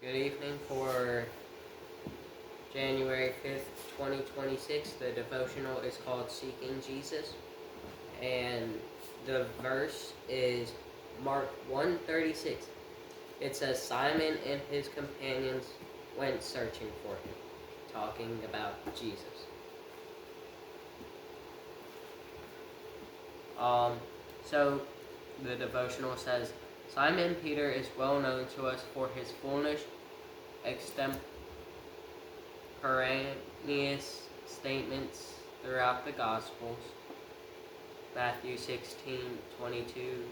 Good evening for January 5th, 2026. The devotional is called Seeking Jesus, and the verse is Mark 1:36. It says, Simon and his companions went searching for him, talking about Jesus. So the devotional says, Simon Peter is well known to us for his foolish, extemporaneous statements throughout the Gospels. Matthew 16:22.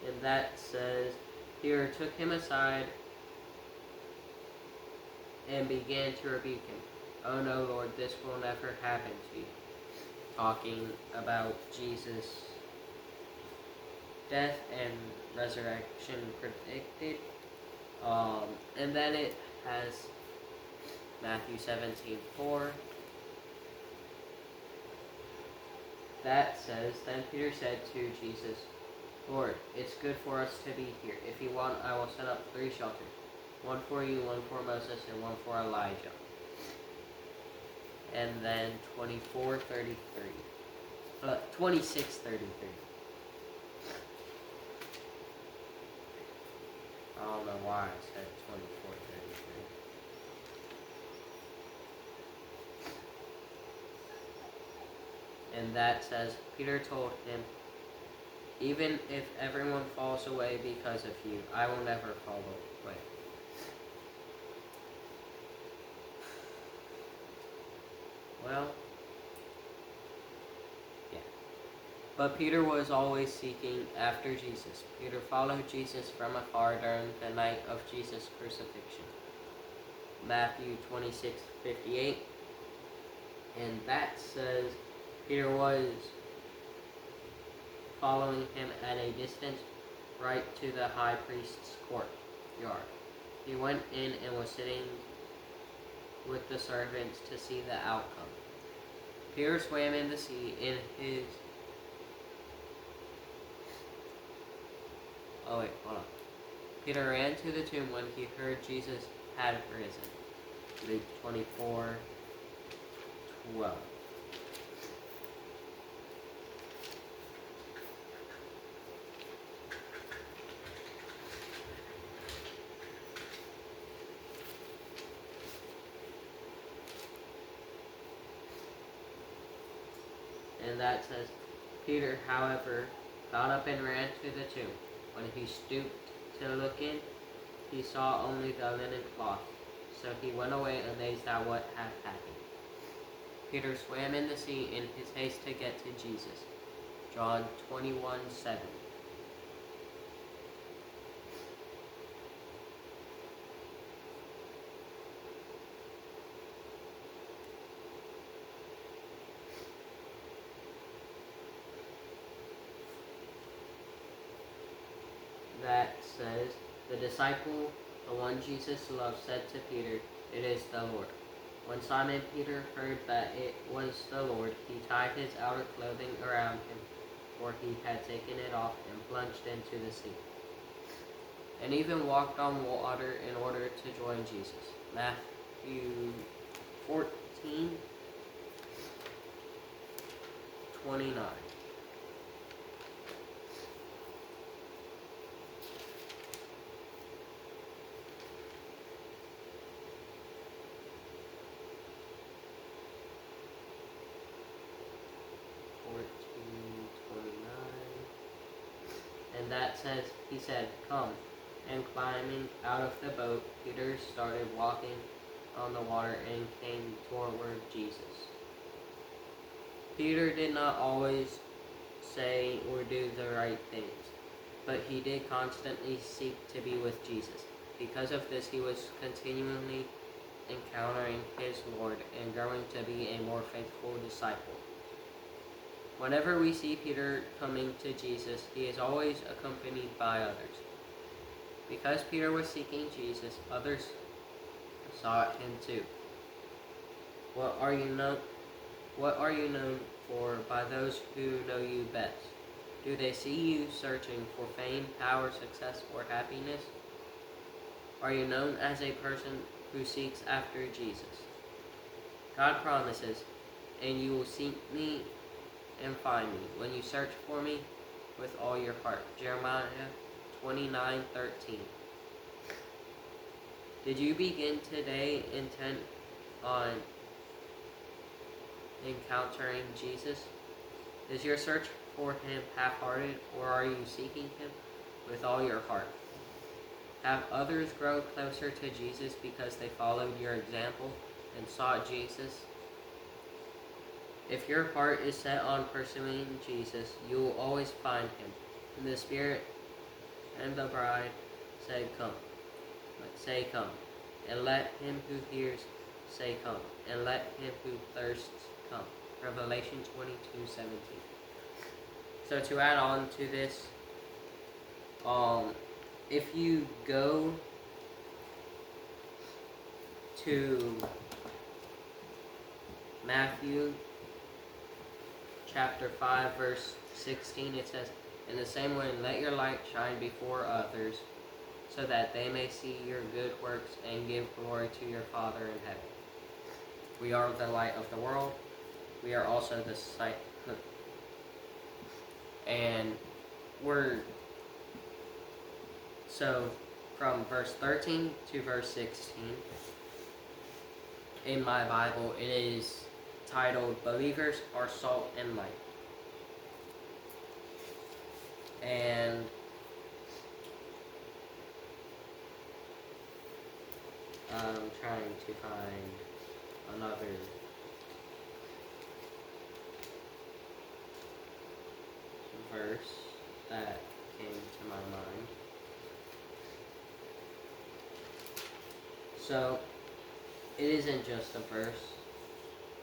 And that says, Peter took him aside and began to rebuke him. Oh no, Lord, this will never happen to you. Talking about Jesus' death and resurrection predicted. And then it has Matthew 17:4. That says, Then Peter said to Jesus, Lord, it's good for us to be here. If you want, I will set up 3 shelters. One for you, one for Moses, and one for Elijah. And then 26:33. I don't know why I said 24:33. And that says, Peter told him, even if everyone falls away because of you, I will never fall away. Well, yeah. But Peter was always seeking after Jesus. Peter followed Jesus from afar during the night of Jesus' crucifixion. Matthew 26:58. And that says, Peter was following him at a distance right to the high priest's courtyard. He went in and was sitting with the servants to see the outcome. Peter swam in the sea in his... Oh wait, hold on. Peter ran to the tomb when he heard Jesus had risen. Luke 24:12. And that says, Peter, however, got up and ran to the tomb. When he stooped to look in, he saw only the linen cloth. So he went away amazed at what had happened. Peter swam in the sea in his haste to get to Jesus. John 21:7. That says, the disciple, the one Jesus loved, said to Peter, It is the Lord. When Simon Peter heard that it was the Lord, he tied his outer clothing around him, for he had taken it off, and plunged into the sea, and even walked on water in order to join Jesus. Matthew 14:29. And that says, he said, Come. And climbing out of the boat, Peter started walking on the water and came toward Jesus. Peter did not always say or do the right things, but he did constantly seek to be with Jesus. Because of this, he was continually encountering his Lord and growing to be a more faithful disciple. Whenever we see Peter coming to Jesus, he is always accompanied by others. Because Peter was seeking Jesus, others sought him too. What are you known for by those who know you best? Do they see you searching for fame, power, success, or happiness? Are you known as a person who seeks after Jesus? God promises, and you will seek me and find me when you search for me with all your heart. Jeremiah 29:13. Did you begin today intent on encountering Jesus? Is your search for him half-hearted, or are you seeking him with all your heart? Have others grown closer to Jesus because they followed your example and sought Jesus? If your heart is set on pursuing Jesus, you will always find him. And the Spirit and the bride say, "Come." Say, "Come." And let him who hears say, "Come." And let him who thirsts come. Revelation 22:17. So to add on to this, if you go to Matthew chapter 5, verse 16, it says, "In the same way, let your light shine before others, so that they may see your good works and give glory to your Father in heaven." We are the light of the world. We are also the sight. And so from verse 13 to verse 16, in my Bible, it is titled, "Believers are Salt and Light." And I'm trying to find another verse that came to my mind. So, it isn't just a verse,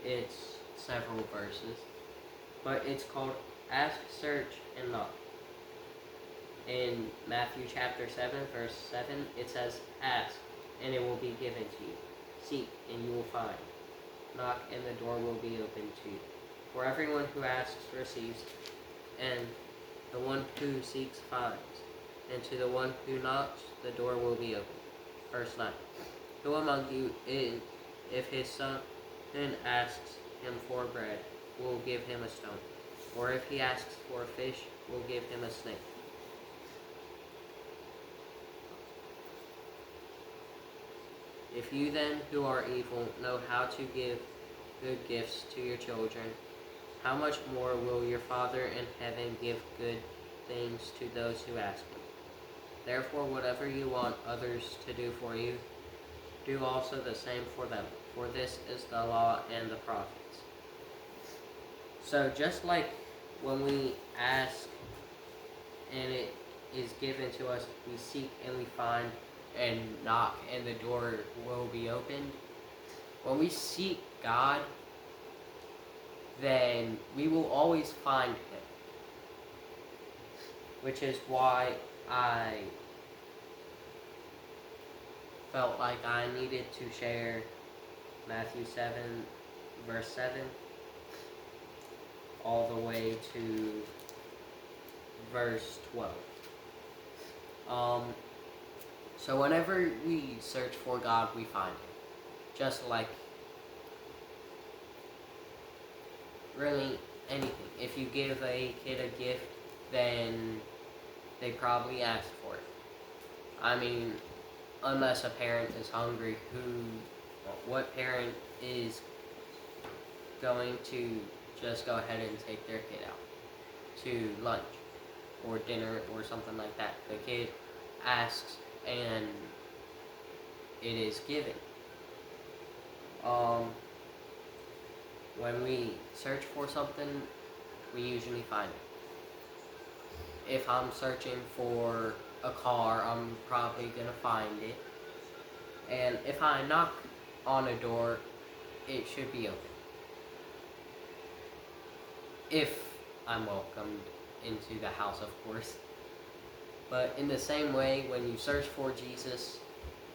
it's several verses, but it's called "Ask, Search, and Knock." In Matthew chapter 7, verse 7, it says, "Ask, and it will be given to you. Seek, and you will find. Knock, and the door will be opened to you. For everyone who asks receives, and the one who seeks finds, and to the one who knocks the door will be opened." Verse 9. Who among you, if his son asks him for bread, will give him a stone? Or if he asks for a fish, will give him a snake? If you then, who are evil, know how to give good gifts to your children, how much more will your Father in heaven give good things to those who ask him? Therefore, whatever you want others to do for you, do also the same for them, for this is the law and the prophets. So just like when we ask and it is given to us, we seek and we find, and knock and the door will be opened. When we seek God, then we will always find him. Which is why I felt like I needed to share Matthew 7, verse 7, all the way to verse 12. So whenever we search for God, we find him. Just like really anything. If you give a kid a gift, then they probably ask for it. I mean, unless a parent is hungry, what parent is going to just go ahead and take their kid out to lunch or dinner or something like that? The kid asks and it is given. When we search for something, we usually find it. If I'm searching for a car, I'm probably gonna find it. And if I knock on a door, it should be open. If I'm welcomed into the house, of course. But in the same way, when you search for Jesus,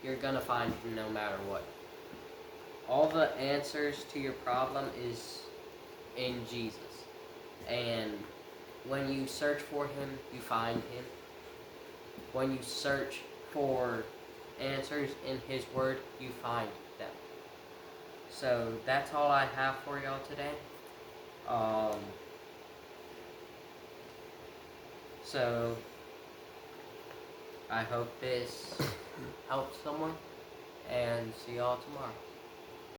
you're gonna find him no matter what. All the answers to your problem is in Jesus. And when you search for him, you find him. When you search for answers in his word, you find them. So that's all I have for y'all today. So I hope this helps someone, and see y'all tomorrow.